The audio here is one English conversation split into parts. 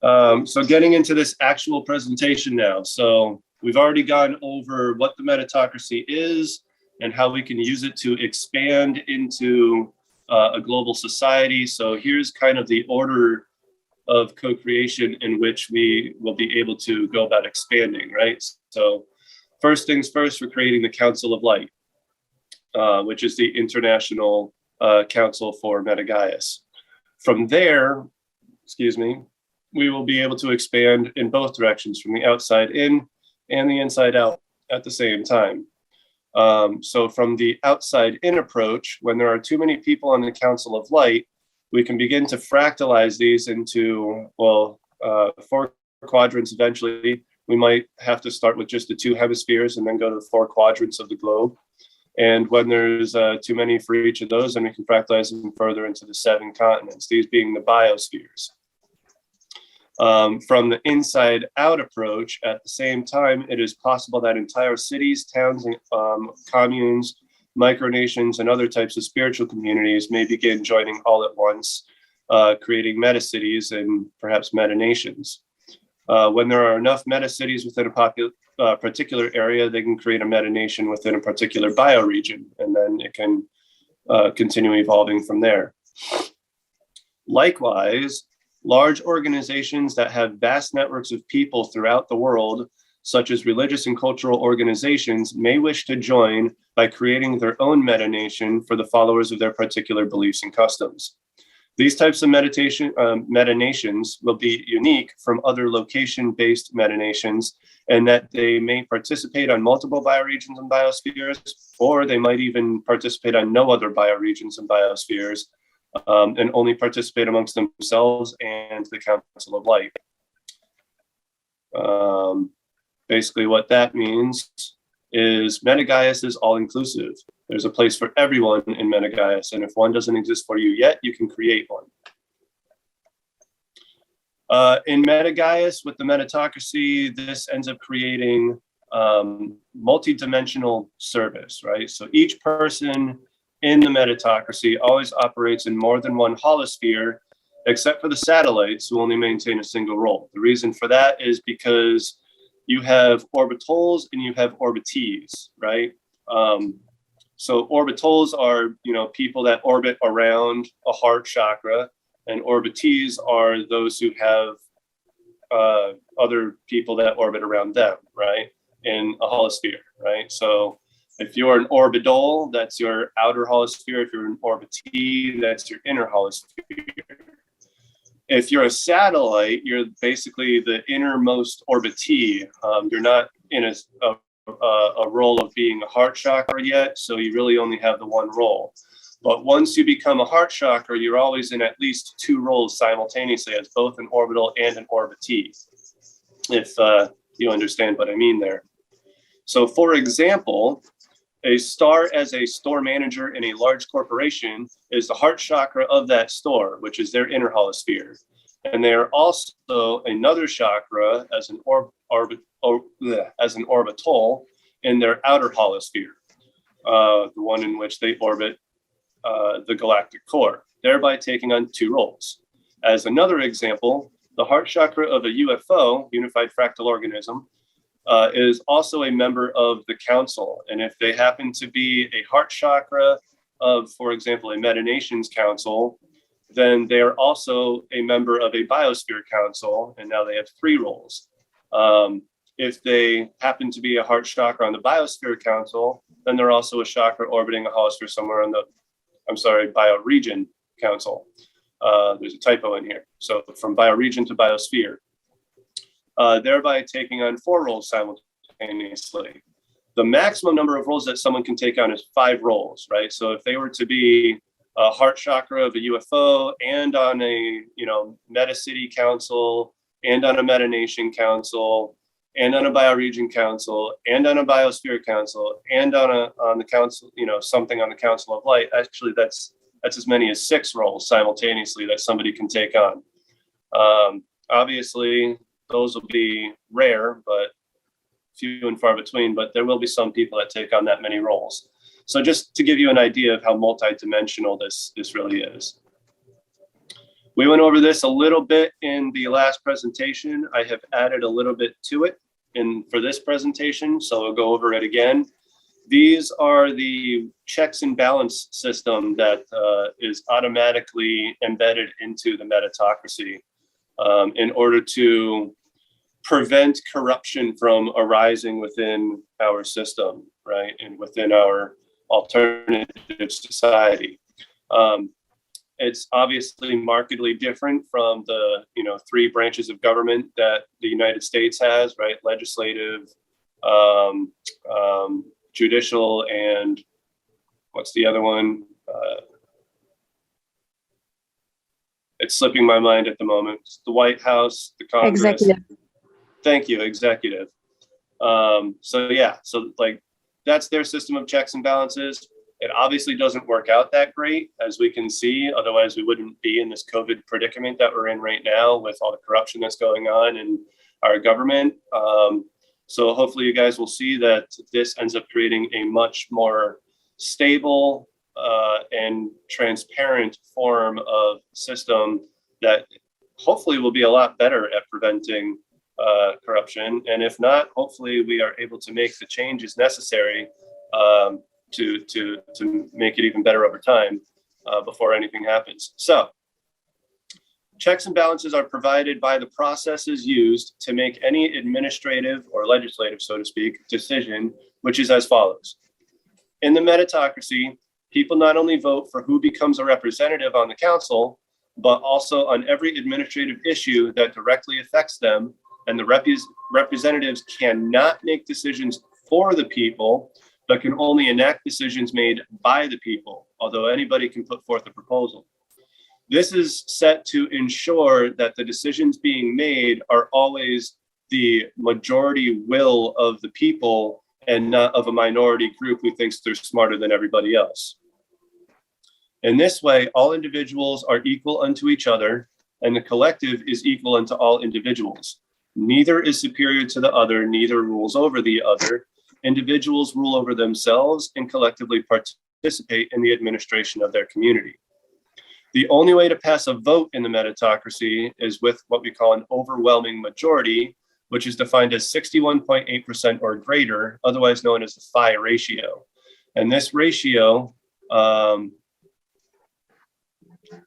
So getting into this actual presentation now. So we've already gone over what the meritocracy is and how we can use it to expand into a global society. So here's kind of the order of co-creation in which we will be able to go about expanding, right? So first things first, we're creating the Council of Light, which is the International Council for MetaGaiaes. From there, we will be able to expand in both directions, from the outside in and the inside out at the same time. So from the outside in approach, when there are too many people on the Council of Light, we can begin to fractalize these into, well, 4 quadrants eventually. We might have to start with just the 2 hemispheres and then go to the 4 quadrants of the globe. And when there's too many for each of those, then we can fractalize them further into the 7 continents, these being the biospheres. From the inside out approach, at the same time, it is possible that entire cities, towns, communes, micronations, and other types of spiritual communities may begin joining all at once, creating meta-cities and perhaps meta-nations. When there are enough meta-cities within a particular area, they can create a meta-nation within a particular bioregion, and then it can continue evolving from there. Likewise, large organizations that have vast networks of people throughout the world, such as religious and cultural organizations, may wish to join by creating their own meta-nation for the followers of their particular beliefs and customs. These types of meta-nations will be unique from other location-based meta-nations, and that they may participate on multiple bioregions and biospheres, or they might even participate on no other bioregions and biospheres, and only participate amongst themselves and the Council of Light. Basically what that means is MetaGaiaes is all-inclusive. There's a place for everyone in MetaGaiaes, and if one doesn't exist for you yet, you can create one. In MetaGaiaes, with the meritocracy, this ends up creating multidimensional service, right? So each person in the meritocracy always operates in more than one holosphere, except for the satellites, who only maintain a single role. The reason for that is because you have orbitals and you have orbitees, right? So orbitals are, people that orbit around a heart chakra, and orbitees are those who have other people that orbit around them, right? In a holosphere, right? So if you're an orbital, that's your outer holosphere. If you're an orbitee, that's your inner holosphere. If you're a satellite, you're basically the innermost orbitee. You're not in a role of being a heart chakra yet, so you really only have the one role. But once you become a heart chakra, you're always in at least 2 roles simultaneously as both an orbital and an orbitee, if you understand what I mean there. So for example, a star as a store manager in a large corporation is the heart chakra of that store, which is their inner holosphere. And they are also another chakra as an orbital in their outer holosphere, the one in which they orbit the galactic core, thereby taking on 2 roles. As another example, the heart chakra of a UFO, unified fractal organism, is also a member of the council. And if they happen to be a heart chakra of, for example, a meta-nations council, then they are also a member of a biosphere council, and now they have 3 roles. If they happen to be a heart chakra on the biosphere council, then they're also a chakra orbiting a holosphere somewhere on the, bioregion council. There's a typo in here. So from bioregion to biosphere. Thereby taking on 4 roles simultaneously. The maximum number of roles that someone can take on is 5 roles, right? So if they were to be a heart chakra of a UFO and on a, meta-city council and on a meta-nation council and on a bioregion council and on a biosphere council and on the council, something on the Council of Light, actually that's as many as 6 roles simultaneously that somebody can take on. Obviously, those will be rare, but few and far between, but there will be some people that take on that many roles. So just to give you an idea of how multidimensional this really is. We went over this a little bit in the last presentation. I have added a little bit to it for this presentation, so I'll go over it again. These are the checks and balance system that is automatically embedded into the meritocracy in order to prevent corruption from arising within our system, right, and within our alternative society. It's obviously markedly different from the, three branches of government that the United States has, right? Legislative, judicial, and what's the other one? It's slipping my mind at the moment. It's the White House, the Congress. Executive. Thank you, executive. So that's their system of checks and balances. It obviously doesn't work out that great, as we can see. Otherwise, we wouldn't be in this COVID predicament that we're in right now with all the corruption that's going on in our government. So hopefully you guys will see that this ends up creating a much more stable and transparent form of system that hopefully will be a lot better at preventing corruption. And if not, hopefully we are able to make the changes necessary to make it even better over time before anything happens. So checks and balances are provided by the processes used to make any administrative or legislative, so to speak, decision, which is as follows. In the meritocracy, people not only vote for who becomes a representative on the council, but also on every administrative issue that directly affects them, and the representatives cannot make decisions for the people, but can only enact decisions made by the people, although anybody can put forth a proposal. This is set to ensure that the decisions being made are always the majority will of the people and not of a minority group who thinks they're smarter than everybody else. In this way, all individuals are equal unto each other, and the collective is equal unto all individuals. Neither is superior to the other, neither rules over the other. Individuals rule over themselves and collectively participate in the administration of their community. The only way to pass a vote in the meritocracy is with what we call an overwhelming majority, which is defined as 61.8% or greater, otherwise known as the phi ratio. And this ratio,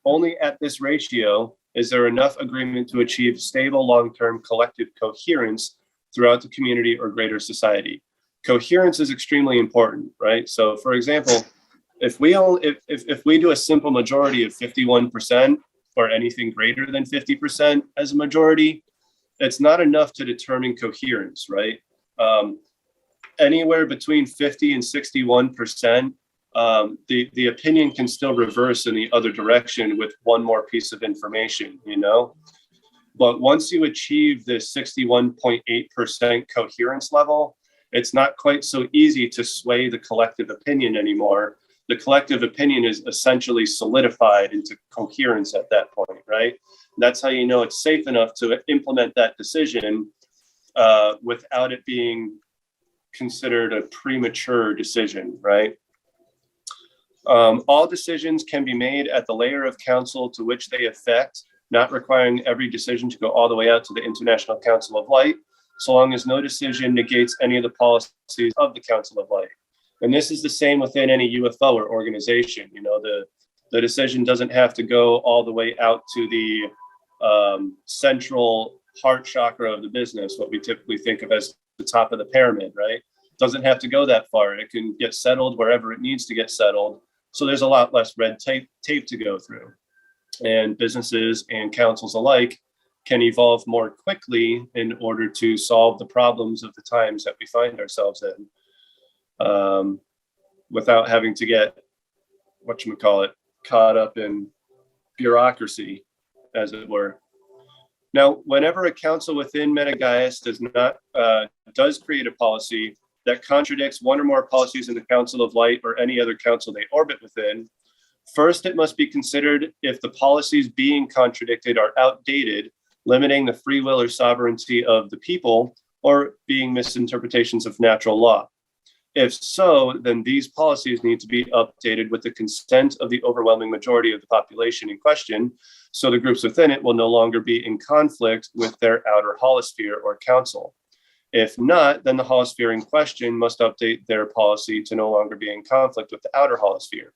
only at this ratio is there enough agreement to achieve stable long-term collective coherence throughout the community or greater society. Coherence is extremely important, right? So for example, if we do a simple majority of 51% or anything greater than 50% as a majority, it's not enough to determine coherence, right? Anywhere between 50 and 61%, the opinion can still reverse in the other direction with one more piece of information, But once you achieve this 61.8% coherence level, it's not quite so easy to sway the collective opinion anymore. The collective opinion is essentially solidified into coherence at that point, right? That's how you know it's safe enough to implement that decision without it being considered a premature decision, right? All decisions can be made at the layer of council to which they affect, not requiring every decision to go all the way out to the International Council of Light, so long as no decision negates any of the policies of the Council of Light. And this is the same within any UFO or organization. The decision doesn't have to go all the way out to the central heart chakra of the business, what we typically think of as the top of the pyramid, right? Doesn't have to go that far. It can get settled wherever it needs to get settled. So there's a lot less red tape to go through. And businesses and councils alike can evolve more quickly in order to solve the problems of the times that we find ourselves in, without having to get, caught up in bureaucracy, as it were. Now, whenever a council within MetaGaiaes does create a policy that contradicts one or more policies in the Council of Light or any other council they orbit within, first, it must be considered if the policies being contradicted are outdated, limiting the free will or sovereignty of the people, or being misinterpretations of natural law. If so, then these policies need to be updated with the consent of the overwhelming majority of the population in question, so the groups within it will no longer be in conflict with their outer holosphere or council. If not, then the holosphere in question must update their policy to no longer be in conflict with the outer holosphere.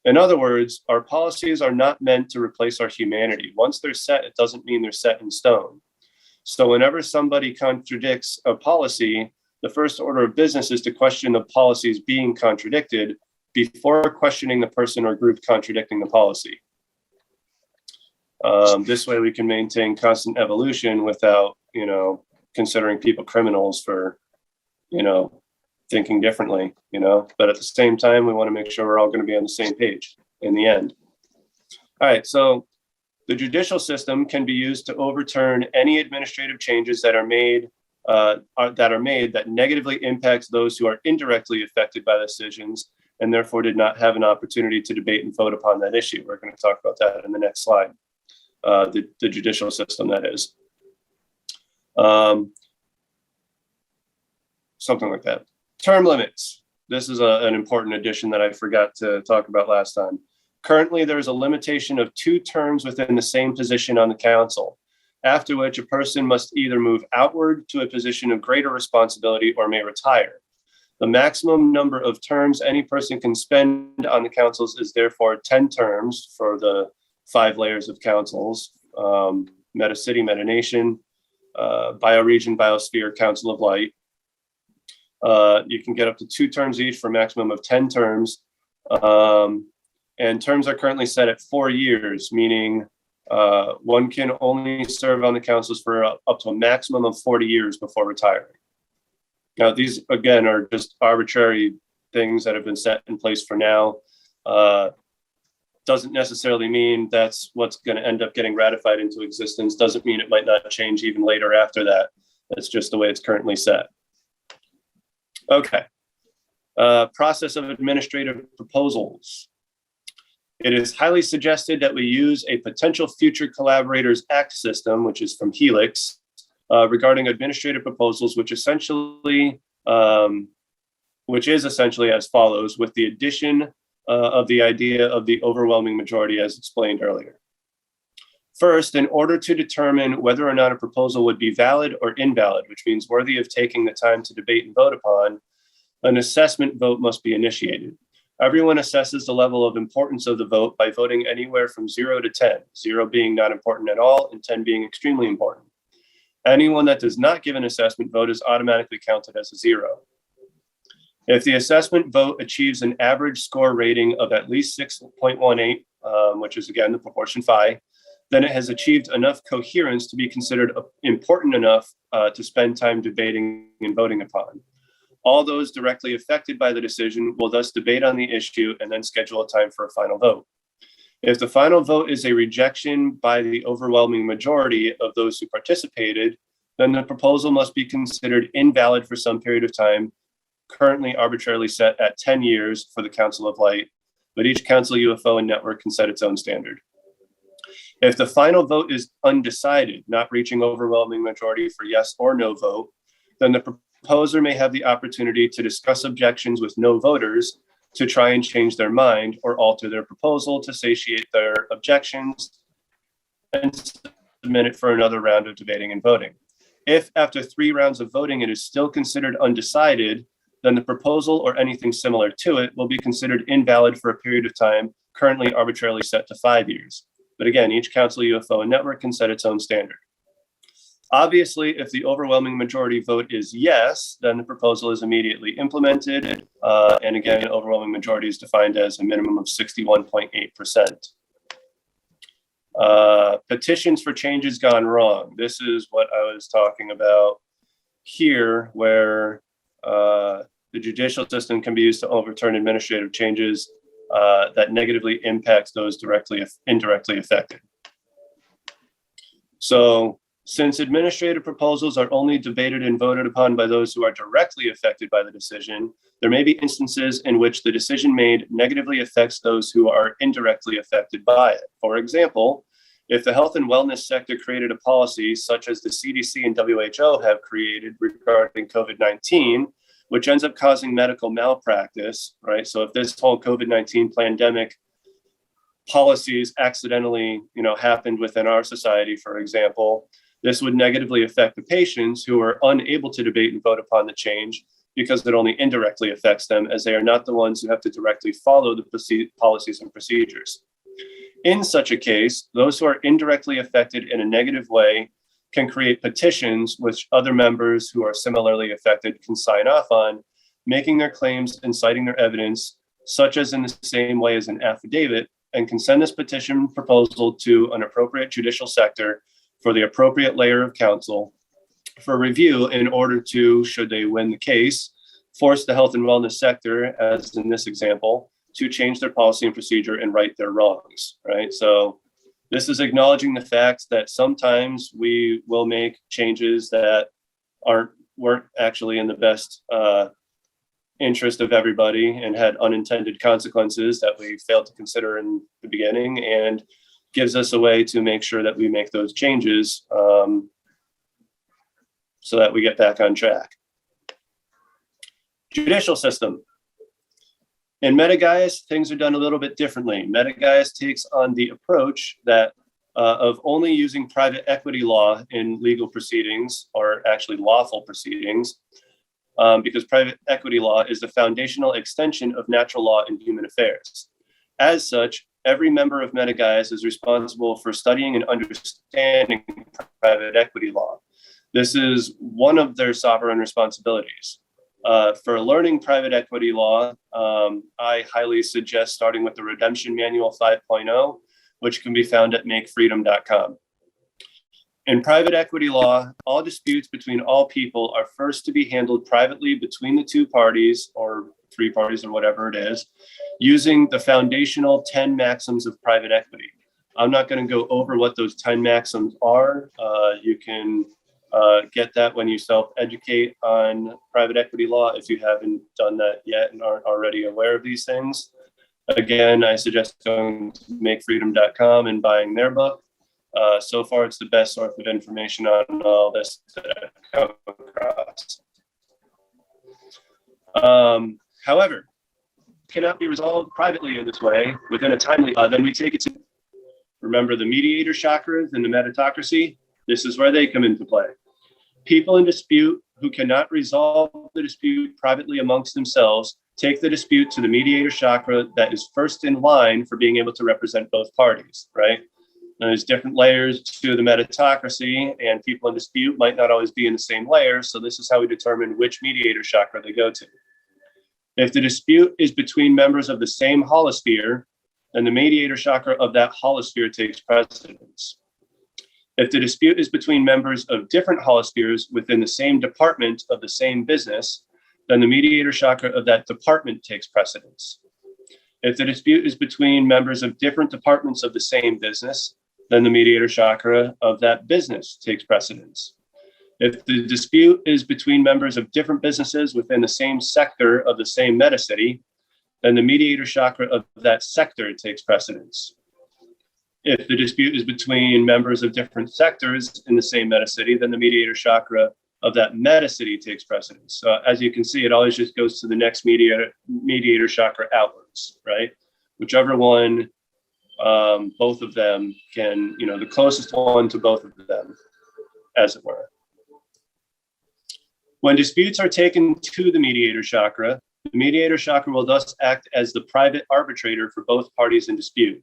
In other words, our policies are not meant to replace our humanity. Once they're set, it doesn't mean they're set in stone. So whenever somebody contradicts a policy, the first order of business is to question the policies being contradicted before questioning the person or group contradicting the policy. This way we can maintain constant evolution without, considering people criminals for, thinking differently, but at the same time, we want to make sure we're all going to be on the same page in the end. All right, so the judicial system can be used to overturn any administrative changes that are made that negatively impacts those who are indirectly affected by the decisions and therefore did not have an opportunity to debate and vote upon that issue. We're going to talk about that in the next slide. The judicial system, that is. Something like that. Term limits. This is an important addition that I forgot to talk about last time. Currently, there is a limitation of 2 terms within the same position on the council, after which a person must either move outward to a position of greater responsibility or may retire. The maximum number of terms any person can spend on the councils is therefore 10 terms for the 5 layers of councils, Meta City, Meta Nation, Bioregion, Biosphere, Council of Light. You can get up to 2 terms each for a maximum of 10 terms. And terms are currently set at 4 years, meaning one can only serve on the councils for up to a maximum of 40 years before retiring. Now, these, again, are just arbitrary things that have been set in place for now. Doesn't necessarily mean that's what's going to end up getting ratified into existence. Doesn't mean it might not change even later after that. That's just the way it's currently set. Okay. Process of administrative proposals. It is highly suggested that we use a potential future collaborators act system, which is from Helix, regarding administrative proposals, which is essentially as follows, with the addition of the idea of the overwhelming majority as explained earlier. First, in order to determine whether or not a proposal would be valid or invalid, which means worthy of taking the time to debate and vote upon, an assessment vote must be initiated. Everyone assesses the level of importance of the vote by voting anywhere from 0 to 10, 0 being not important at all and 10 being extremely important. Anyone that does not give an assessment vote is automatically counted as a 0. If the assessment vote achieves an average score rating of at least 6.18, which is again the proportion phi, then it has achieved enough coherence to be considered important enough to spend time debating and voting upon. All those directly affected by the decision will thus debate on the issue and then schedule a time for a final vote. If the final vote is a rejection by the overwhelming majority of those who participated, then the proposal must be considered invalid for some period of time, currently arbitrarily set at 10 years for the Council of Light, but each council, UFO, and network can set its own standard. If the final vote is undecided, not reaching overwhelming majority for yes or no vote, then the proposer may have the opportunity to discuss objections with no voters to try and change their mind or alter their proposal to satiate their objections and submit it for another round of debating and voting. If after 3 rounds of voting it is still considered undecided, then the proposal or anything similar to it will be considered invalid for a period of time currently arbitrarily set to 5 years. But again, each council, UFO, and network can set its own standard. Obviously, if the overwhelming majority vote is yes, then the proposal is immediately implemented. And again, an overwhelming majority is defined as a minimum of 61.8%. Petitions for changes gone wrong. This is what I was talking about here, where the judicial system can be used to overturn administrative changes that negatively impacts those indirectly affected. So, since administrative proposals are only debated and voted upon by those who are directly affected by the decision, there may be instances in which the decision made negatively affects those who are indirectly affected by it. For example, if the health and wellness sector created a policy such as the CDC and WHO have created regarding COVID-19, which ends up causing medical malpractice, right? So if this whole COVID-19 pandemic policies accidentally, happened within our society, for example, this would negatively affect the patients who are unable to debate and vote upon the change because it only indirectly affects them, as they are not the ones who have to directly follow the policies and procedures. In such a case, those who are indirectly affected in a negative way can create petitions which other members who are similarly affected can sign off on, making their claims and citing their evidence, such as in the same way as an affidavit, and can send this petition proposal to an appropriate judicial sector for the appropriate layer of counsel for review in order to, should they win the case, force the health and wellness sector, as in this example, to change their policy and procedure and right their wrongs, right? So this is acknowledging the fact that sometimes we will make changes that weren't actually in the best interest of everybody and had unintended consequences that we failed to consider in the beginning, and gives us a way to make sure that we make those changes so that we get back on track. Judicial system. In MetaGaiaes, things are done a little bit differently. MetaGaiaes takes on the approach that of only using private equity law in legal proceedings, or actually lawful proceedings, because private equity law is the foundational extension of natural law in human affairs. As such, every member of MetaGaiaes is responsible for studying and understanding private equity law. This is one of their sovereign responsibilities. For learning private equity law, I highly suggest starting with the Redemption Manual 5.0, which can be found at makefreedom.com. In private equity law, all disputes between all people are first to be handled privately between the two parties, or three parties, or whatever it is, using the foundational 10 maxims of private equity. I'm not going to go over what those 10 maxims are. You can get that when you self-educate on private equity law if you haven't done that yet and aren't already aware of these things. Again, I suggest going to makefreedom.com and buying their book. So far, it's the best source of information on all this that I've come across. However, cannot be resolved privately in this way within a timely, then we take it to, remember the mediator chakras and the meritocracy? This is where they come into play. People in dispute who cannot resolve the dispute privately amongst themselves take the dispute to the mediator chakra that is first in line for being able to represent both parties, right? And there's different layers to the meritocracy, and people in dispute might not always be in the same layer. So this is how we determine which mediator chakra they go to. If the dispute is between members of the same holosphere, then the mediator chakra of that holosphere takes precedence. If the dispute is between members of different holospheres within the same department of the same business, then the mediator chakra of that department takes precedence. If the dispute is between members of different departments of the same business, then the mediator chakra of that business takes precedence. If the dispute is between members of different businesses within the same sector of the same metacity, then the mediator chakra of that sector takes precedence. If the dispute is between members of different sectors in the same metacity, then the mediator chakra of that metacity takes precedence. So as you can see, it always just goes to the next mediator chakra outwards, right? Whichever one, both of them can, the closest one to both of them, as it were. When disputes are taken to the mediator chakra, the mediator chakra will thus act as the private arbitrator for both parties in dispute.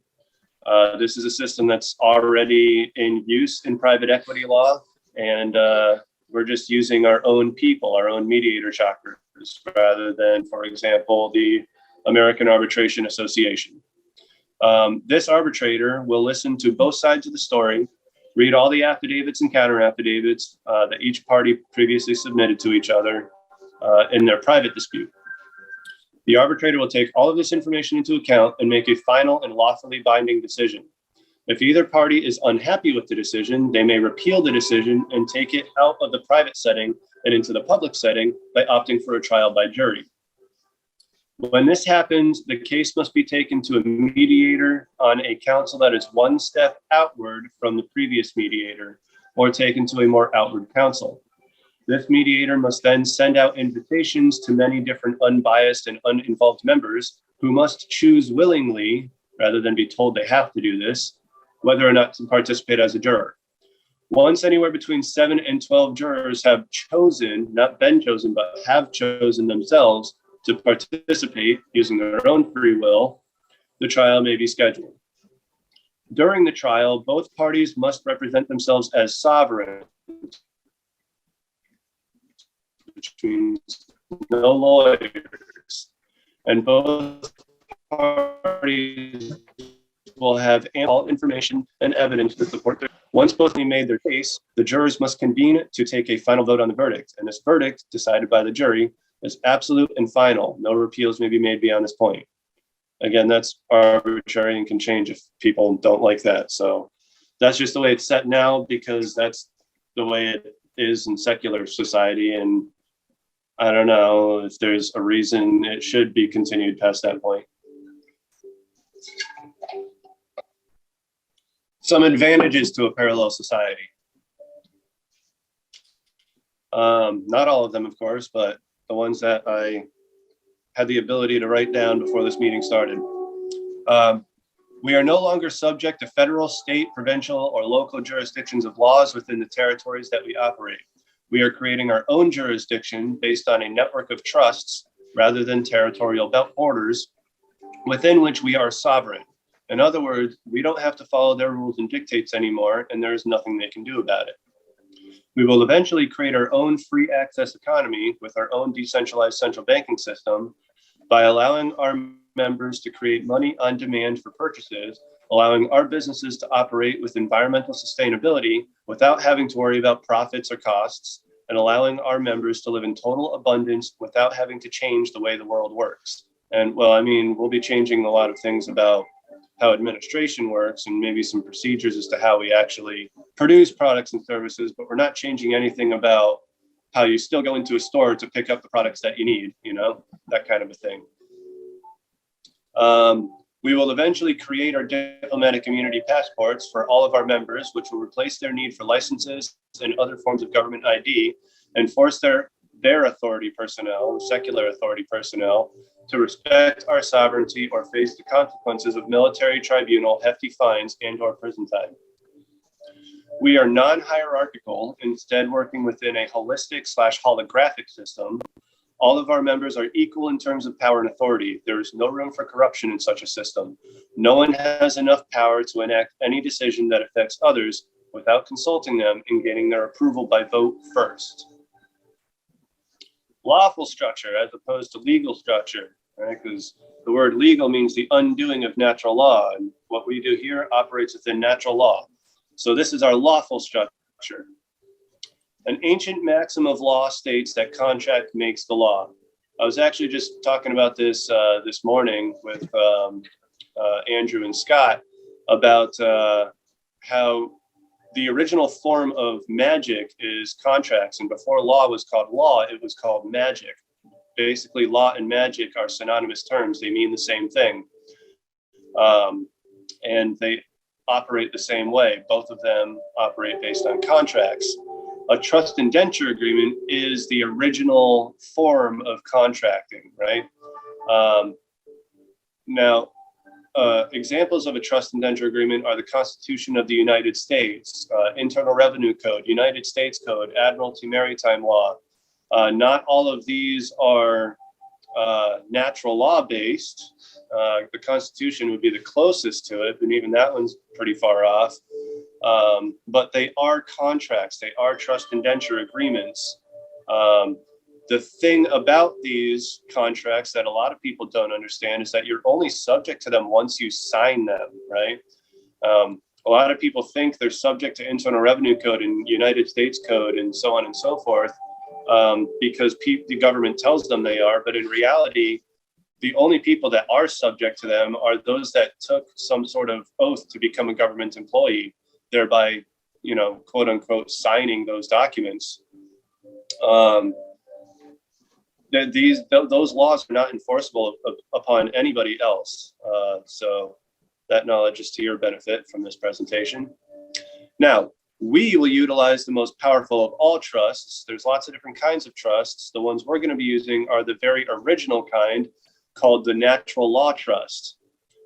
This is a system that's already in use in private equity law, and we're just using our own people, our own mediator chakras, rather than, for example, the American Arbitration Association. This arbitrator will listen to both sides of the story, read all the affidavits and counter affidavits that each party previously submitted to each other in their private dispute. The arbitrator will take all of this information into account and make a final and lawfully binding decision. If either party is unhappy with the decision, they may repeal the decision and take it out of the private setting and into the public setting by opting for a trial by jury. When this happens, the case must be taken to a mediator on a counsel that is one step outward from the previous mediator, or taken to a more outward counsel. This mediator must then send out invitations to many different unbiased and uninvolved members who must choose willingly, rather than be told they have to do this, whether or not to participate as a juror. Once anywhere between 7 and 12 jurors have chosen, not been chosen, but have chosen themselves to participate using their own free will, the trial may be scheduled. During the trial, both parties must represent themselves as sovereign, which means no lawyers, and both parties will have ample information and evidence to support their. Once both have made their case, the jurors must convene to take a final vote on the verdict, and this verdict, decided by the jury, is absolute and final. No appeals may be made beyond this point. Again, that's arbitrary and can change if people don't like that. So that's just the way it's set now, because that's the way it is in secular society. And I don't know if there's a reason it should be continued past that point. Some advantages to a parallel society. Not all of them, of course, but the ones that I had the ability to write down before this meeting started. We are no longer subject to federal, state, provincial, or local jurisdictions of laws within the territories that we operate. We are creating our own jurisdiction based on a network of trusts rather than territorial borders within which we are sovereign. In other words, we don't have to follow their rules and dictates anymore, and there's nothing they can do about it. We will eventually create our own free access economy with our own decentralized central banking system by allowing our members to create money on demand for purchases, allowing our businesses to operate with environmental sustainability without having to worry about profits or costs, and allowing our members to live in total abundance without having to change the way the world works. And well, I mean, we'll be changing a lot of things about how administration works and maybe some procedures as to how we actually produce products and services, but we're not changing anything about how you still go into a store to pick up the products that you need, you know, that kind of a thing. We will eventually create our diplomatic immunity passports for all of our members, which will replace their need for licenses and other forms of government ID and force their authority personnel, secular authority personnel, to respect our sovereignty or face the consequences of military tribunal, hefty fines, and or prison time. We are non-hierarchical, instead working within a holistic/holographic system. All of our members are equal in terms of power and authority. There is no room for corruption in such a system. No one has enough power to enact any decision that affects others without consulting them and getting their approval by vote first. Lawful structure as opposed to legal structure, right? Because the word legal means the undoing of natural law, and what we do here operates within natural law. So this is our lawful structure. An ancient maxim of law states that contract makes the law. I was actually just talking about this this morning with Andrew and Scott about how the original form of magic is contracts, and before law was called law, it was called magic. Basically, law and magic are synonymous terms. They mean the same thing, and they operate the same way. Both of them operate based on contracts. A trust indenture agreement is the original form of contracting, right? Now, examples of a trust indenture agreement are the Constitution of the United States, Internal Revenue Code, United States Code, Admiralty Maritime Law. Not all of these are natural law based. The Constitution would be the closest to it, and even that one's pretty far off. But they are contracts, they are trust indenture agreements. The thing about these contracts that a lot of people don't understand is that you're only subject to them once you sign them, right? A lot of people think they're subject to Internal Revenue Code and United States Code and so on and so forth, because the government tells them they are, but in reality, the only people that are subject to them are those that took some sort of oath to become a government employee, thereby, you know, quote unquote, signing those documents. Those laws are not enforceable upon anybody else. So that knowledge is to your benefit from this presentation. Now, We will utilize the most powerful of all trusts. There's lots of different kinds of trusts. The ones we're going to be using are the very original kind called the natural law trust.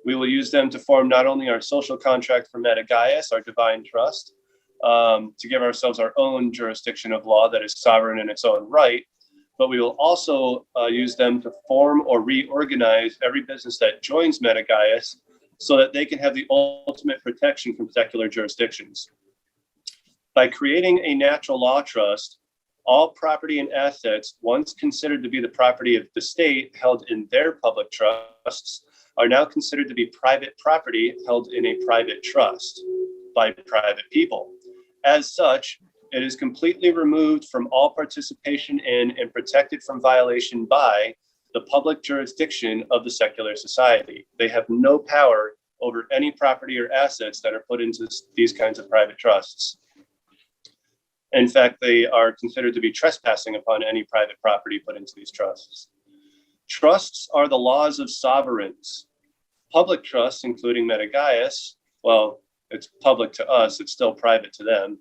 We will use them to form not only our social contract for MetaGaiaes, our divine trust, to give ourselves our own jurisdiction of law that is sovereign in its own right, but we will also use them to form or reorganize every business that joins MetaGaiaes so that they can have the ultimate protection from secular jurisdictions. By creating a natural law trust, all property and assets once considered to be the property of the state held in their public trusts are now considered to be private property held in a private trust by private people. As such, it is completely removed from all participation in and protected from violation by the public jurisdiction of the secular society. They have no power over any property or assets that are put into these kinds of private trusts. In fact, they are considered to be trespassing upon any private property put into these trusts. Trusts are the laws of sovereigns. Public trusts, including MetaGaiaes, well, it's public to us, it's still private to them,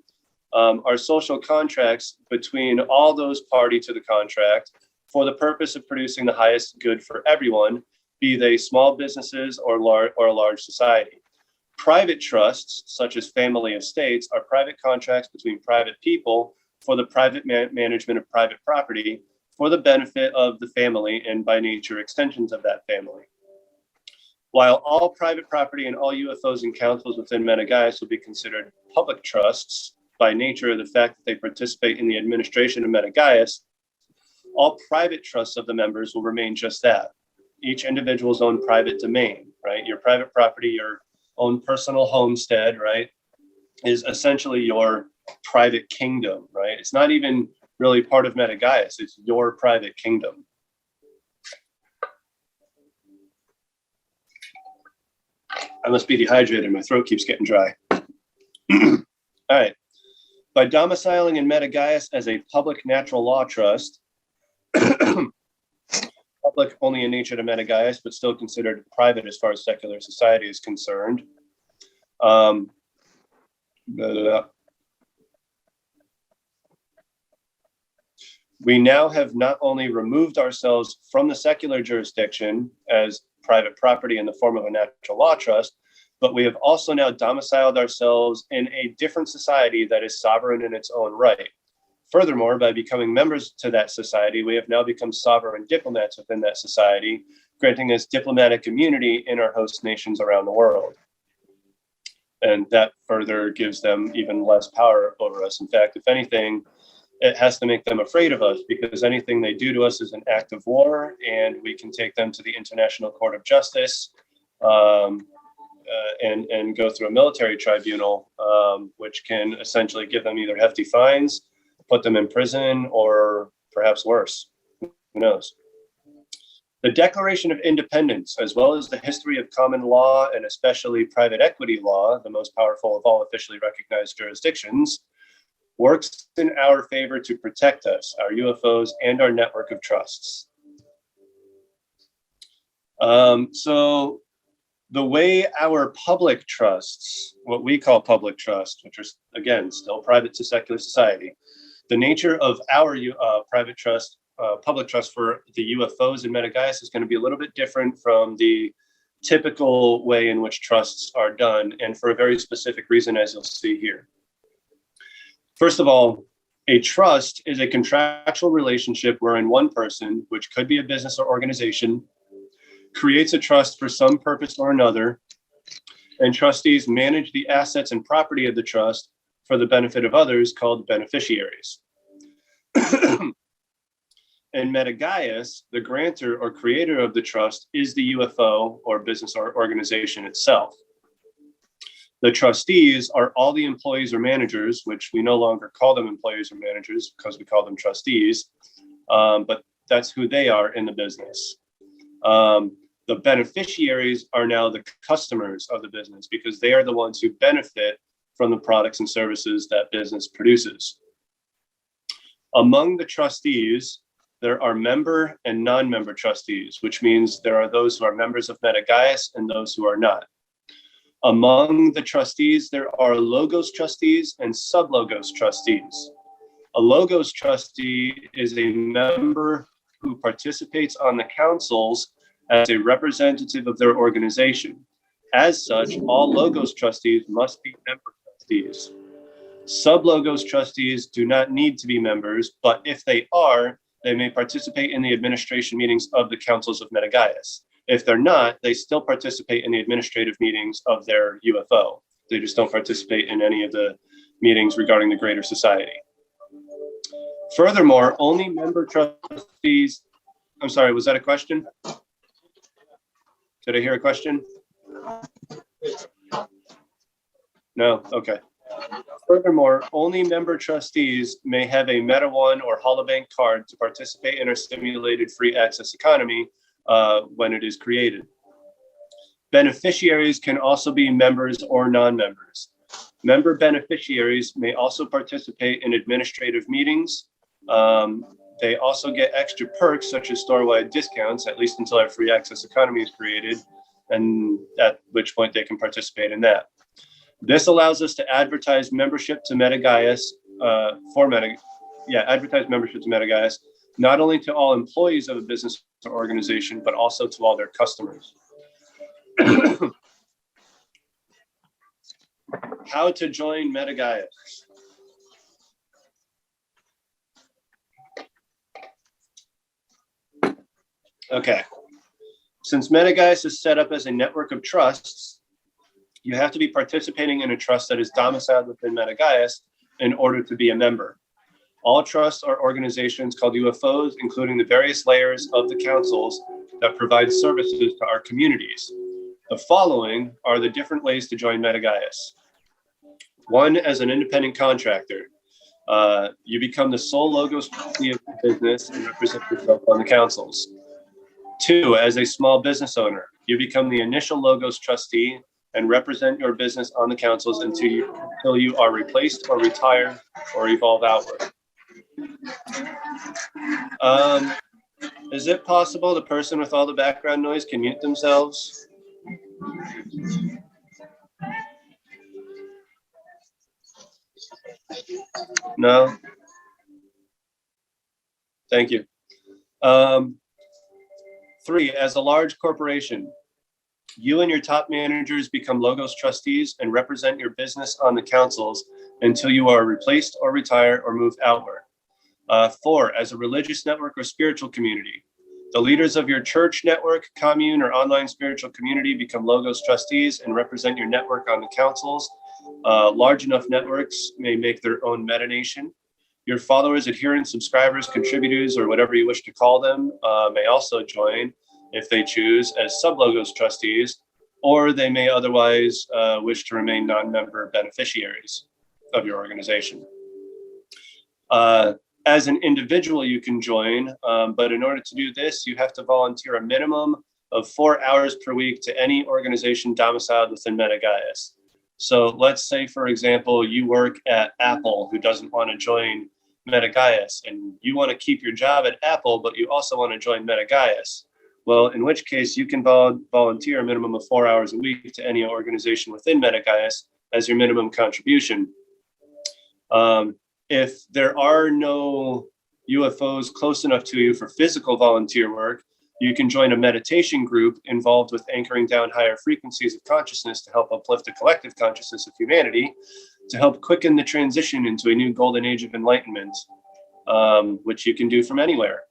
are social contracts between all those party to the contract for the purpose of producing the highest good for everyone, be they small businesses or a large society. Private trusts, such as family estates, are private contracts between private people for the private management of private property for the benefit of the family and by nature extensions of that family. While all private property and all UFOs and councils within MetaGaiaes will be considered public trusts by nature of the fact that they participate in the administration of MetaGaiaes, all private trusts of the members will remain just that. Each individual's own private domain, right? Your private property, your own personal homestead, right, is essentially your private kingdom, right? It's not even really part of MetaGaiaes, it's your private kingdom. I must be dehydrated, my throat keeps getting dry. All right, by domiciling in MetaGaiaes as a public natural law trust, public only in nature to MetaGaiaes, but still considered private as far as secular society is concerned. We now have not only removed ourselves from the secular jurisdiction as private property in the form of a natural law trust, but we have also now domiciled ourselves in a different society that is sovereign in its own right. Furthermore, by becoming members to that society, we have now become sovereign diplomats within that society, granting us diplomatic immunity in our host nations around the world. And that further gives them even less power over us. In fact, if anything, it has to make them afraid of us because anything they do to us is an act of war, and we can take them to the International Court of Justice and go through a military tribunal, which can essentially give them either hefty fines, put them in prison, or perhaps worse. Who knows? The Declaration of Independence, as well as the history of common law and especially private equity law, the most powerful of all officially recognized jurisdictions, works in our favor to protect us, our UFOs, and our network of trusts. So the way our public trusts, what we call public trust, which are, again, still private to secular society, the nature of our private trust, public trust for the UFOs and MetaGaiaes is going to be a little bit different from the typical way in which trusts are done, and for a very specific reason, as you'll see here. First of all, a trust is a contractual relationship wherein one person, which could be a business or organization, creates a trust for some purpose or another, and trustees manage the assets and property of the trust for the benefit of others, called beneficiaries. In MetaGaiaes, the grantor or creator of the trust is the UFO or business or organization itself. The trustees are all the employees or managers, which we no longer call them employees or managers because we call them trustees, but that's who they are in the business. The beneficiaries are now the customers of the business because they are the ones who benefit from the products and services that business produces. Among the trustees, there are member and non-member trustees, which means there are those who are members of MetaGaiaes and those who are not. Among the trustees, there are logos trustees and sub-logos trustees. A logos trustee is a member who participates on the councils as a representative of their organization. As such, all logos trustees must be member trustees. Sub-logos trustees do not need to be members, but if they are, they may participate in the administration meetings of the councils of MetaGaiaes. If they're not, they still participate in the administrative meetings of their UFO. They just don't participate in any of the meetings regarding the greater society. Furthermore, only member trustees, I'm sorry, was that a question? Did I hear a question? No, okay. Furthermore, only member trustees may have a MetaOne or Holobank card to participate in our stimulated free access economy when it is created. Beneficiaries can also be members or non-members. Member beneficiaries may also participate in administrative meetings. They also get extra perks such as store-wide discounts, at least until our free access economy is created, and at which point they can participate in that. This allows us to advertise membership to MetaGaiaes advertise membership to MetaGaiaes, not only to all employees of a business or organization, but also to all their customers. How to join MetaGaiaes. Okay. Since MetaGaiaes is set up as a network of trusts, you have to be participating in a trust that is domiciled within MetaGaiaes in order to be a member. All trusts are organizations called UFOs, including the various layers of the councils that provide services to our communities. The following are the different ways to join MetaGaiaes. One, as an independent contractor. You become the sole logos trustee of the business and represent yourself on the councils. Two, as a small business owner, you become the initial logos trustee and represent your business on the councils until you are replaced or retire or evolve outward. Is it possible the person with all the background noise can mute themselves? No? Thank you. Three, as a large corporation, you and your top managers become logos trustees and represent your business on the councils until you are replaced or retire or move outward. Four, as a religious network or spiritual community, the leaders of your church network, commune, or online spiritual community become logos trustees and represent your network on the councils. Large enough networks may make their own metanation. Your followers, adherents, subscribers, contributors, or whatever you wish to call them, may also join if they choose as sub-logos trustees, or they may otherwise wish to remain non-member beneficiaries of your organization. As an individual, you can join, but in order to do this, you have to volunteer a minimum of 4 hours per week to any organization domiciled within MetaGaiaes. So let's say, for example, you work at Apple, who doesn't want to join MetaGaiaes, and you want to keep your job at Apple, but you also want to join MetaGaiaes. Well, in which case you can volunteer a minimum of 4 hours a week to any organization within MetaGaiaes as your minimum contribution. If there are no UFOs close enough to you for physical volunteer work, you can join a meditation group involved with anchoring down higher frequencies of consciousness to help uplift the collective consciousness of humanity, to help quicken the transition into a new golden age of enlightenment, which you can do from anywhere.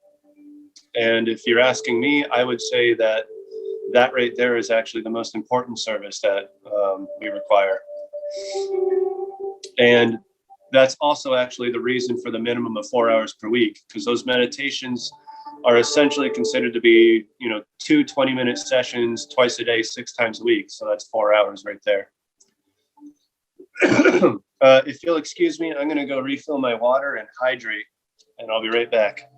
And if you're asking me, I would say that that right there is actually the most important service that we require. And that's also actually the reason for the minimum of 4 hours per week, because those meditations are essentially considered to be, 2 20-minute sessions twice a day, 6 times a week. So that's 4 hours right there. If you'll excuse me, I'm going to go refill my water and hydrate, and I'll be right back.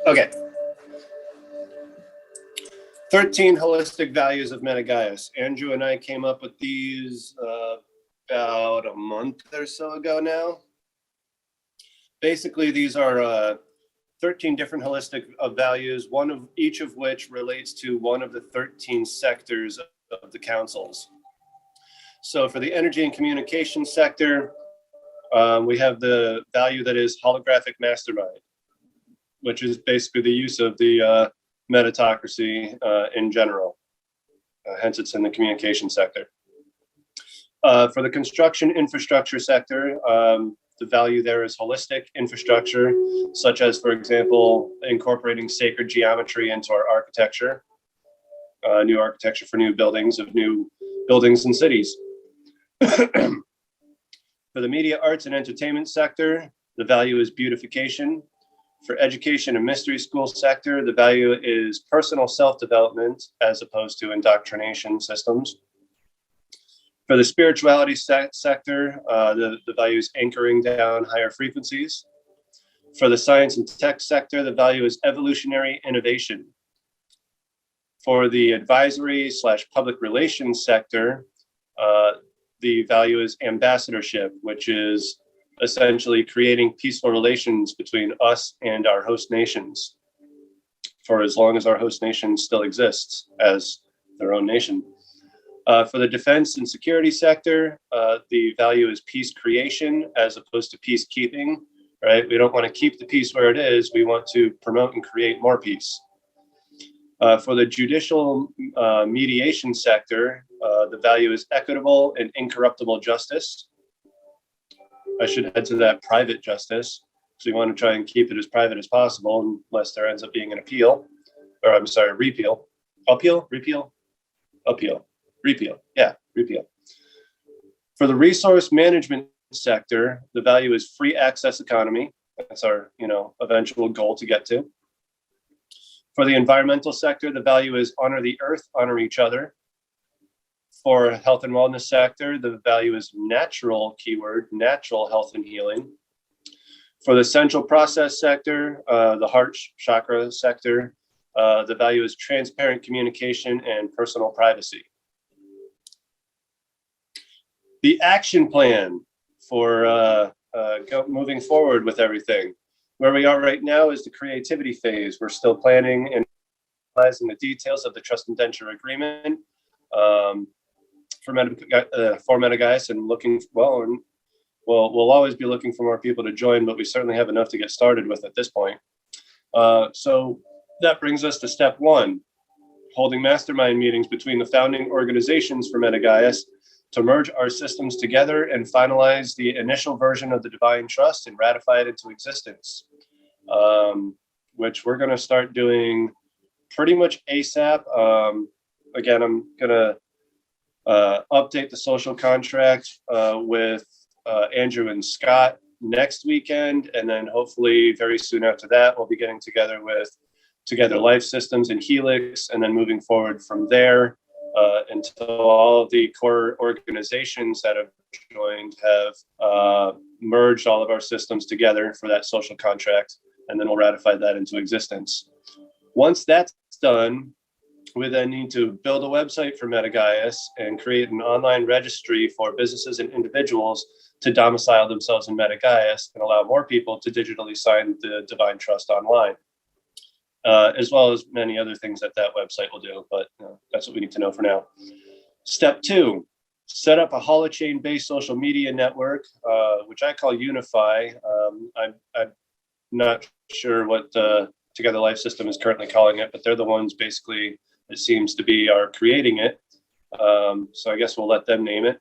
Okay. 13 holistic values of MetaGaiaes. Andrew and I came up with these about a month or so ago now. Basically, these are 13 different holistic values, one of each of which relates to one of the 13 sectors of the councils. So for the energy and communication sector, we have the value that is holographic mastermind, which is basically the use of the meritocracy in general. Hence, it's in the communication sector. For the construction infrastructure sector, the value there is holistic infrastructure, such as, for example, incorporating sacred geometry into our architecture, new architecture for new buildings and cities. For the media, arts, and entertainment sector, the value is beautification. For education and mystery school sector, the value is personal self-development as opposed to indoctrination systems. For the spirituality sector, the value is anchoring down higher frequencies. For the science and tech sector, the value is evolutionary innovation. For the advisory / public relations sector, the value is ambassadorship, which is essentially creating peaceful relations between us and our host nations for as long as our host nation still exists as their own nation. For the defense and security sector, the value is peace creation as opposed to peacekeeping, right? We don't want to keep the peace where it is. We want to promote and create more peace. For the judicial mediation sector, the value is equitable and incorruptible justice. I should head to that private justice. So you want to try and keep it as private as possible unless there ends up being an appeal, or I'm sorry, repeal. Appeal, repeal, appeal, repeal. Yeah, repeal. For the resource management sector, the value is free access economy. That's our, eventual goal to get to. For the environmental sector, the value is honor the earth, honor each other. For health and wellness sector, the value is natural, keyword, natural health and healing. For the central process sector, the heart chakra sector, the value is transparent communication and personal privacy. The action plan for moving forward with everything. Where we are right now is the creativity phase. We're still planning and finalizing the details of the trust indenture agreement for MetaGaiaes, and we'll always be looking for more people to join, but we certainly have enough to get started with at this point. So that brings us to step one, holding mastermind meetings between the founding organizations for MetaGaiaes to merge our systems together and finalize the initial version of the Divine Trust and ratify it into existence, which we're going to start doing pretty much ASAP. Again, I'm going to update the social contract with Andrew and Scott next weekend, and then hopefully very soon after that, we'll be getting together with Together Life Systems and Helix, and then moving forward from there until all of the core organizations that have joined have merged all of our systems together for that social contract, and then we'll ratify that into existence. Once that's done, we then need to build a website for MetaGaiaes and create an online registry for businesses and individuals to domicile themselves in MetaGaiaes and allow more people to digitally sign the Divine Trust online, as well as many other things that website will do, but that's what we need to know for now. Step two, set up a holochain-based social media network, which I call Unify. I'm not sure what Together Life System is currently calling it, but they're the ones basically, it seems to be, are creating it. So I guess we'll let them name it.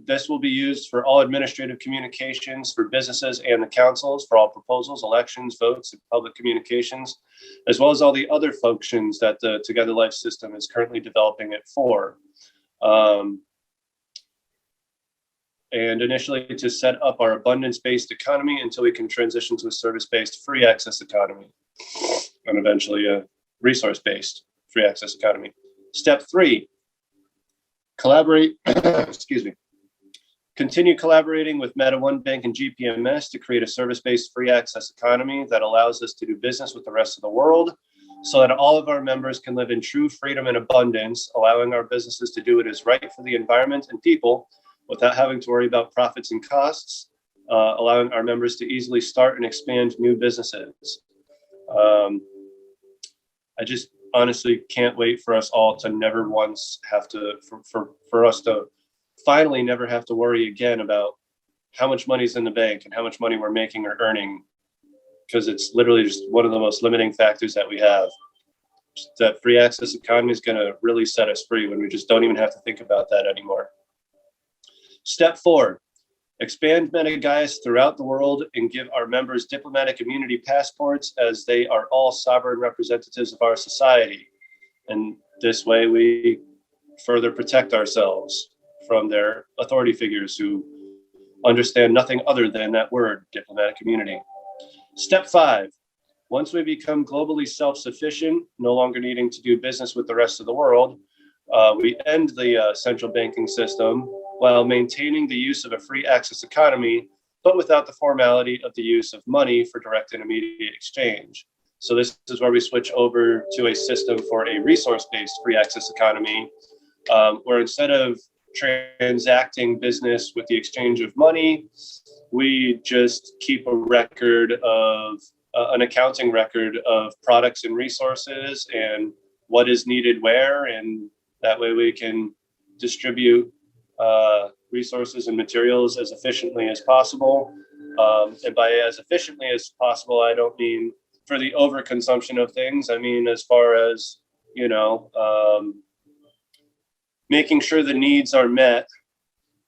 This will be used for all administrative communications for businesses and the councils, for all proposals, elections, votes, and public communications, as well as all the other functions that the Together Life System is currently developing it for. And initially to set up our abundance-based economy until we can transition to a service-based free access economy, and eventually a resource-based free access economy. Step three, collaborate Continue collaborating with Meta One Bank and GPMS to create a service-based free access economy that allows us to do business with the rest of the world so that all of our members can live in true freedom and abundance, allowing our businesses to do what is right for the environment and people without having to worry about profits and costs, allowing our members to easily start and expand new businesses. I just honestly can't wait for us all to never once have to, for us to finally never have to worry again about how much money's in the bank and how much money we're making or earning, because it's literally just one of the most limiting factors that we have. That free access economy is going to really set us free when we just don't even have to think about that anymore. Step 4, expand MetaGaiaes throughout the world and give our members diplomatic immunity passports, as they are all sovereign representatives of our society. And this way we further protect ourselves from their authority figures who understand nothing other than that word, diplomatic immunity. Step 5, once we become globally self-sufficient, no longer needing to do business with the rest of the world, we end the central banking system while maintaining the use of a free access economy, but without the formality of the use of money for direct and immediate exchange. So this is where we switch over to a system for a resource-based free access economy, where instead of transacting business with the exchange of money, we just keep a record of an accounting record of products and resources and what is needed where, and that way we can distribute resources and materials as efficiently as possible. And by as efficiently as possible, I don't mean for the overconsumption of things. I mean as far as, making sure the needs are met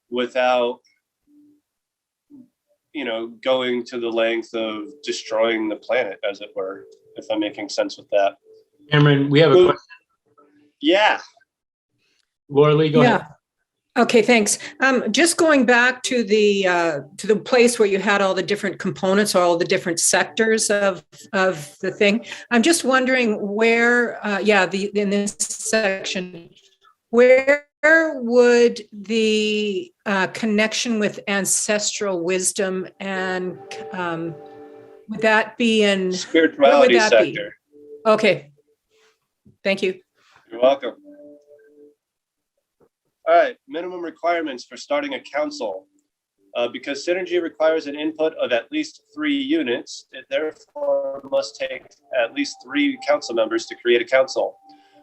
without, going to the length of destroying the planet, as it were, if I'm making sense with that. Cameron, we have a question. Yeah. Laura Lee, go ahead. Okay, thanks. Just going back to the place where you had all the different components, all the different sectors of the thing. I'm just wondering where, in this section, where would the connection with ancestral wisdom and would that be in spirituality sector? Okay, thank you. You're welcome. All right, minimum requirements for starting a council. Because Synergy requires an input of at least 3 units, it therefore must take at least 3 council members to create a council.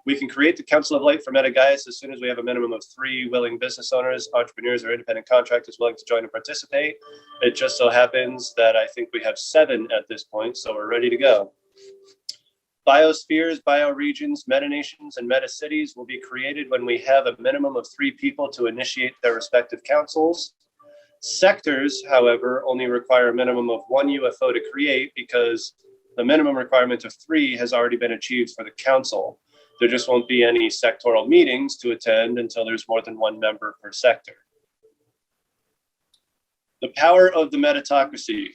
We can create the Council of Light for MetaGaiaes as soon as we have a minimum of 3 willing business owners, entrepreneurs, or independent contractors willing to join and participate. It just so happens that I think we have 7 at this point, so we're ready to go. Biospheres, bioregions, meta-nations, and meta-cities will be created when we have a minimum of 3 people to initiate their respective councils. Sectors, however, only require a minimum of 1 UFO to create because the minimum requirement of 3 has already been achieved for the council. There just won't be any sectoral meetings to attend until there's more than 1 member per sector. The power of the metatocracy.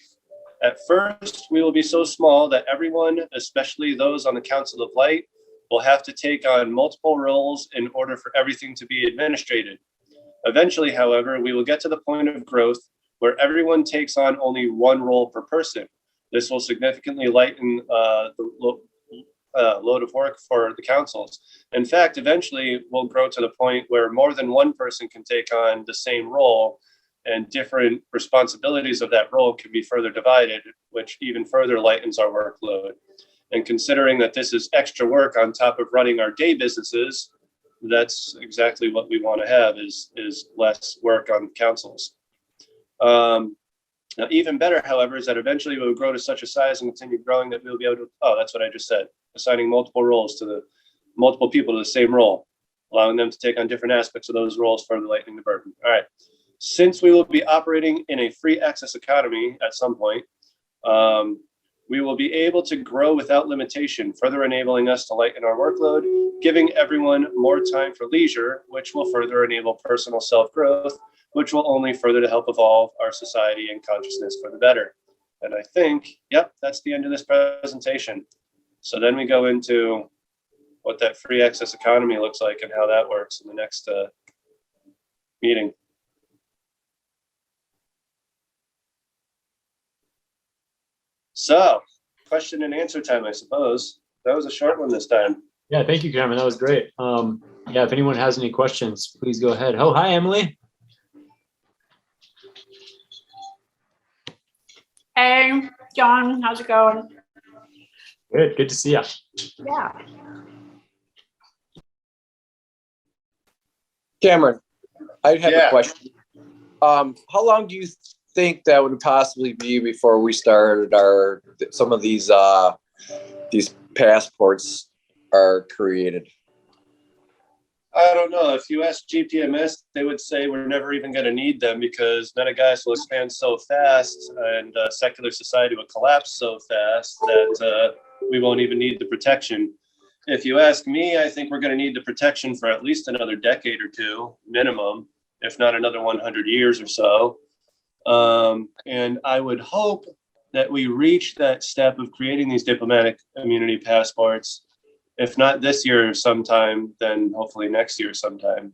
At first, we will be so small that everyone, especially those on the Council of Light, will have to take on multiple roles in order for everything to be administrated. Eventually, however, we will get to the point of growth where everyone takes on only 1 role per person. This will significantly lighten the load of work for the councils. In fact, eventually we'll grow to the point where more than 1 person can take on the same role, and different responsibilities of that role can be further divided, which even further lightens our workload. And considering that this is extra work on top of running our day businesses, that's exactly what we want to have is less work on councils. Now, even better, however, is that eventually we'll grow to such a size and continue growing that we'll be able to, that's what I just said, assigning multiple roles to the multiple people to the same role, allowing them to take on different aspects of those roles, further lightening the burden. All right. Since we will be operating in a free access economy at some point, we will be able to grow without limitation, further enabling us to lighten our workload, giving everyone more time for leisure, which will further enable personal self-growth, which will only further to help evolve our society and consciousness for the better. And I think, yep, that's the end of this presentation. So then we go into what that free access economy looks like and how that works in the next meeting. So, question and answer time, I suppose. That was a short one this time. Yeah, thank you, Cameron. That was great. Yeah, if anyone has any questions, please go ahead. Oh, hi, Emily. Hey, John, how's it going? Good to see you. Yeah. Cameron, I have Yeah. a question. How long do you think that would possibly be before we started some of these passports are created? I don't know. If you ask GPMS, they would say we're never even going to need them because MetaGaiaes will expand so fast and secular society will collapse so fast that we won't even need the protection. If you ask me, I think we're going to need the protection for at least another decade or two, minimum, if not another 100 years or so. And I would hope that we reach that step of creating these diplomatic immunity passports. If not this year sometime, then hopefully next year sometime.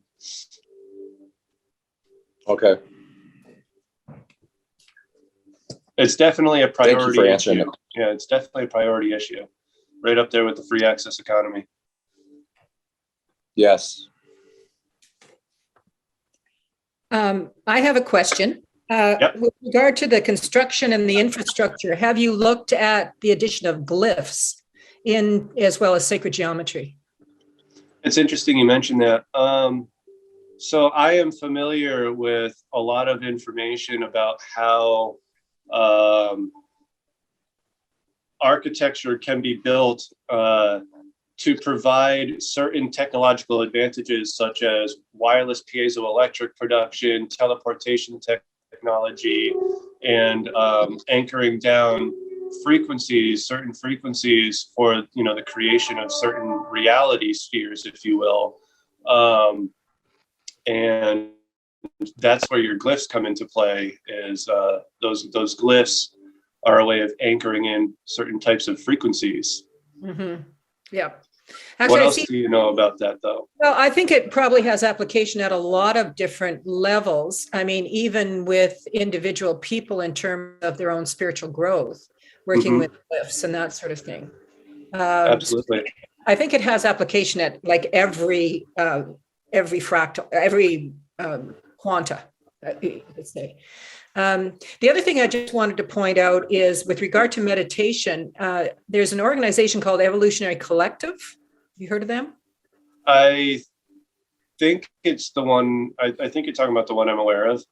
Okay. It's definitely a Thank you priority for answering issue. Yeah, it's definitely a priority issue. Right up there with the free access economy. Yes. I have a question. With regard to the construction and the infrastructure, have you looked at the addition of glyphs in as well as sacred geometry? It's interesting you mentioned that. So I am familiar with a lot of information about how architecture can be built to provide certain technological advantages, such as wireless piezoelectric production, teleportation technology, and anchoring down frequencies, certain frequencies for the creation of certain reality spheres, if you will. And that's where your glyphs come into play. Is those glyphs are a way of anchoring in certain types of frequencies. Mm-hmm. Yeah. What else do you know about that, though? Well, I think it probably has application at a lot of different levels. I mean, even with individual people in terms of their own spiritual growth, working with glyphs and that sort of thing. Absolutely. I think it has application at like every fractal, every quanta, you could say. The other thing I just wanted to point out is with regard to meditation, there's an organization called Evolutionary Collective. You heard of them? I think it's the one, I think you're talking about the one I'm aware of.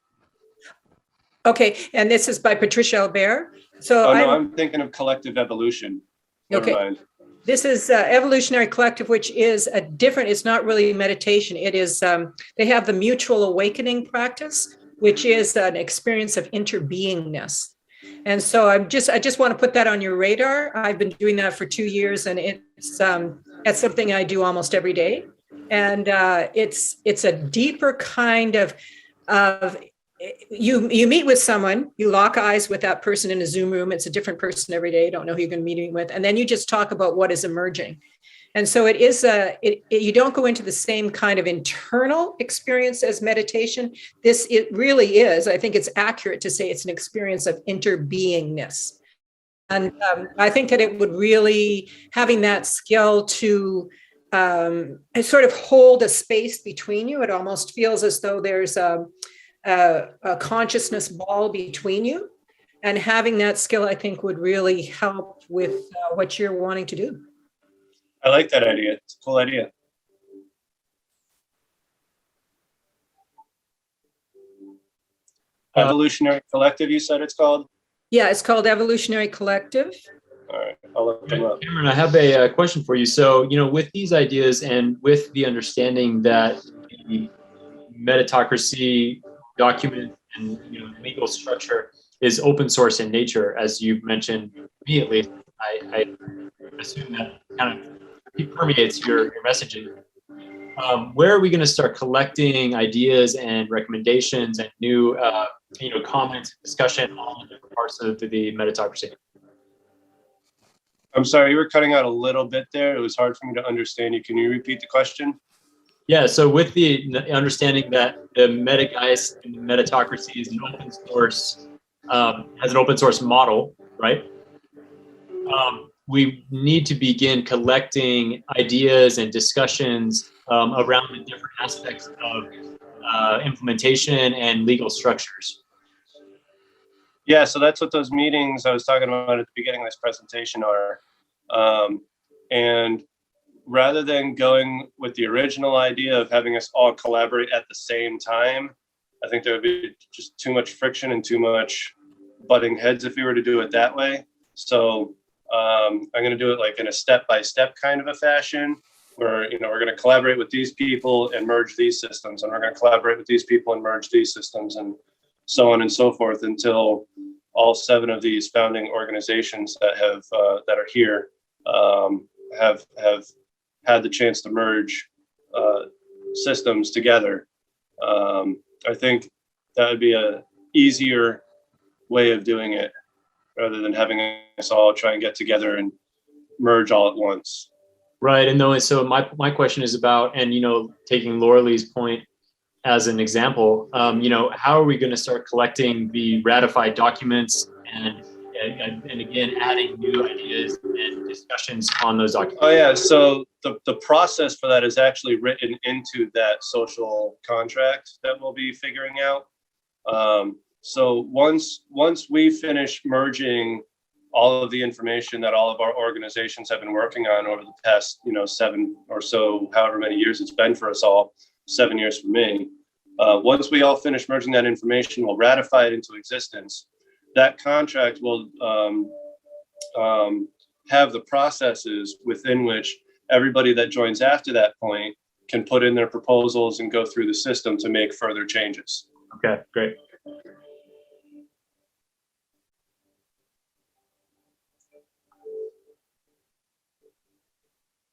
Okay, and this is by Patricia Albert. So I'm thinking of Collective Evolution. Never mind. This is Evolutionary Collective, which is a different, it's not really meditation. It is, they have the mutual awakening practice, which is an experience of interbeingness. And so I just want to put that on your radar. I've been doing that for 2 years, and it's something I do almost every day. And it's a deeper kind of you meet with someone, you lock eyes with that person in a Zoom room. It's a different person every day. You don't know who you're going to be meeting with. And then you just talk about what is emerging. And so it is you don't go into the same kind of internal experience as meditation. It really is, I think it's accurate to say it's an experience of interbeingness. And I think that it would really, having that skill to sort of hold a space between you, it almost feels as though there's a consciousness ball between you. And having that skill, I think, would really help with what you're wanting to do. I like that idea. It's a cool idea. Evolutionary Collective, you said it's called? Yeah, it's called Evolutionary Collective. All right, I'll look them up. Cameron, I have a question for you. So, with these ideas and with the understanding that the meritocracy document and legal structure is open source in nature, as you've mentioned immediately, I assume that kind of permeates your messaging. Where are we going to start collecting ideas and recommendations and new comments, discussion on the different parts of the meritocracy? I'm sorry, you were cutting out a little bit there. It was hard for me to understand you. Can you repeat the question? Yeah, so with the understanding that the MetaGaiaes and meritocracy is an open source, has an open source model, right? we need to begin collecting ideas and discussions around the different aspects of implementation and legal structures. Yeah, so that's what those meetings I was talking about at the beginning of this presentation are. And rather than going with the original idea of having us all collaborate at the same time, I think there would be just too much friction and too much butting heads if we were to do it that way. So I'm going to do it like in a step-by-step kind of a fashion where, we're going to collaborate with these people and merge these systems, and we're going to collaborate with these people and merge these systems, and so on and so forth until all 7 of these founding organizations that have that are here have had the chance to merge systems together. I think that would be a easier way of doing it rather than having us all try and get together and merge all at once. Right. And so my question is about, and, taking Lauralee's point as an example, how are we going to start collecting the ratified documents and again, adding new ideas and discussions on those documents? Oh yeah, so the process for that is actually written into that social contract that we'll be figuring out. So once we finish merging all of the information that all of our organizations have been working on over the past, 7 or so, however many years it's been for us all, 7 years for me. Once we all finish merging that information, we'll ratify it into existence. That contract will have the processes within which everybody that joins after that point can put in their proposals and go through the system to make further changes. Okay, great.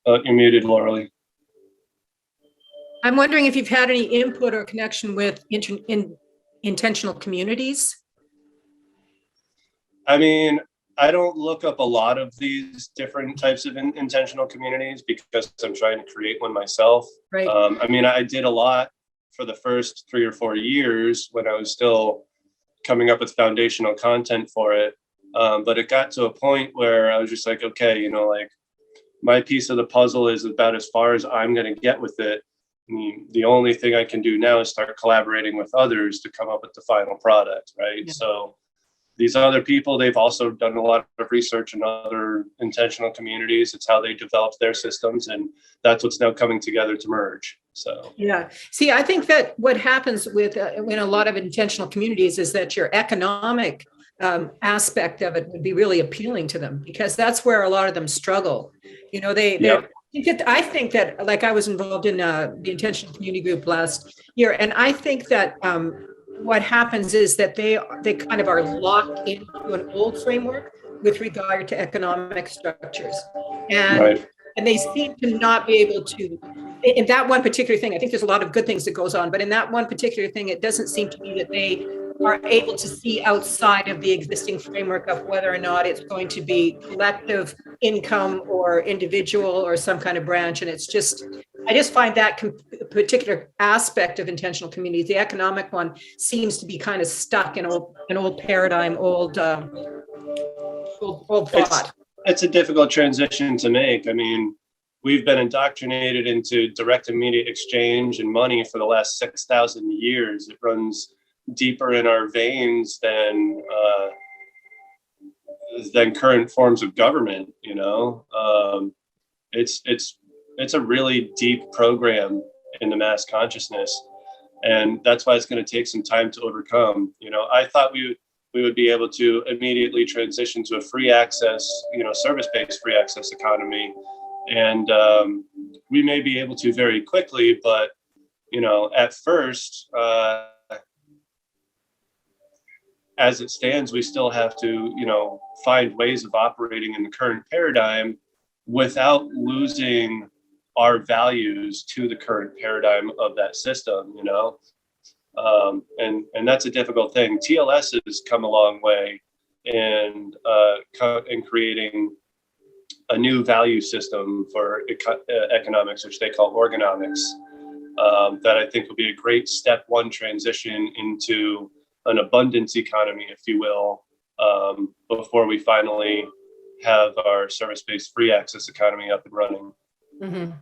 You're muted, Lauralee. I'm wondering if you've had any input or connection with intentional communities? I mean, I don't look up a lot of these different types of intentional communities because I'm trying to create one myself. Right. I did a lot for the first 3 or 4 years when I was still coming up with foundational content for it. But it got to a point where I was just like, okay, my piece of the puzzle is about as far as I'm going to get with it. The only thing I can do now is start collaborating with others to come up with the final product, right? Yeah. So these other people, they've also done a lot of research in other intentional communities. It's how they developed their systems, and that's what's now coming together to merge. So yeah, see, I think that what happens with in a lot of intentional communities is that your economic aspect of it would be really appealing to them, because that's where a lot of them struggle. I think that, like, I was involved in the intentional community group last year, and I think that what happens is that they kind of are locked into an old framework with regard to economic structures, and right. And they seem to not be able to, in that one particular thing. I think there's a lot of good things that goes on, but in that one particular thing, it doesn't seem to be that they are able to see outside of the existing framework of whether or not it's going to be collective income or individual or some kind of branch. And it's just, I just find that particular aspect of intentional communities, the economic one, seems to be kind of stuck in an old paradigm, old thought. It's a difficult transition to make. I mean, we've been indoctrinated into direct immediate exchange and money for the last 6,000 years. It runs deeper in our veins than current forms of government. It's a really deep program in the mass consciousness, and that's why it's going to take some time to overcome. I thought we would be able to immediately transition to a free access, service-based free access economy, and we may be able to very quickly, but at first, as it stands, we still have to, find ways of operating in the current paradigm without losing our values to the current paradigm of that system, and that's a difficult thing. TLS has come a long way in creating a new value system for economics, which they call organomics, that I think will be a great step one transition into an abundance economy, if you will, before we finally have our service-based free access economy up and running. Mhm.